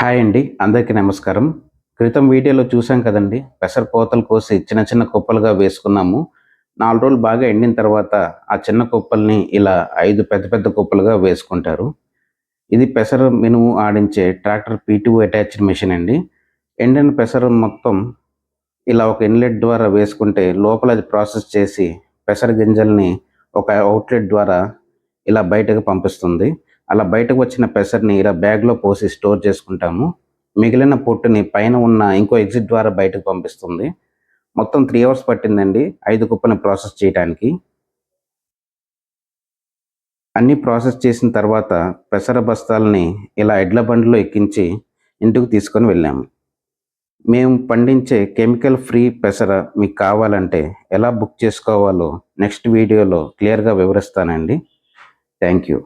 Hi అండి. అందరికీ నమస్కారం. క్రితం వీడియోలో చూసాం కదండీ! పెసర పోతలు కోసి చిన్న చిన్న కుప్పలుగా వేసుకున్నాము. 4 రోజులు బాగా ఎండిన తర్వాత ఆ చిన్న కుప్పల్ని ఇలా 5 పెద్ద పెద్ద కుప్పలుగా వేసుకుంటారు. ఇది పెసర మినుము ఆడించే ట్రాక్టర్ P2 అటాచ్డ్ మెషిన్ అండి. ఎండిన పెసర మొత్తం ఇలా ఒక ఇన్‌లెట్ ద్వారా వేసుకుంటే లోపల అది ప్రాసెస్ చేసి పెసర గింజల్ని ఒక అవుట్‌లెట్ ద్వారా ఇలా బయటకు పంపిస్తుంది. అలా బయటకు వచ్చిన పెసరని ఇలా బ్యాగ్‌లో పోసి స్టోర్ చేసుకుంటాము. మిగిలిన పొట్టుని పైన ఉన్న ఇంకో ఎగ్జిట్ ద్వారా బయటకు పంపిస్తుంది. మొత్తం 3 అవర్స్ పట్టిందండి 5 కుప్పల్ని ప్రాసెస్ చేయటానికి. అన్నీ ప్రాసెస్ చేసిన తర్వాత పెసర బస్తాల్ని ఇలా ఎడ్ల బండిలో ఎక్కించి ఇంటికి తీసుకొని వెళ్ళాము. మేము పండించే కెమికల్ ఫ్రీ పెసర మీకు కావాలంటే ఎలా బుక్ చేసుకోవాలో నెక్స్ట్ వీడియోలో క్లియర్‌గా వివరిస్తానండి. Thank you.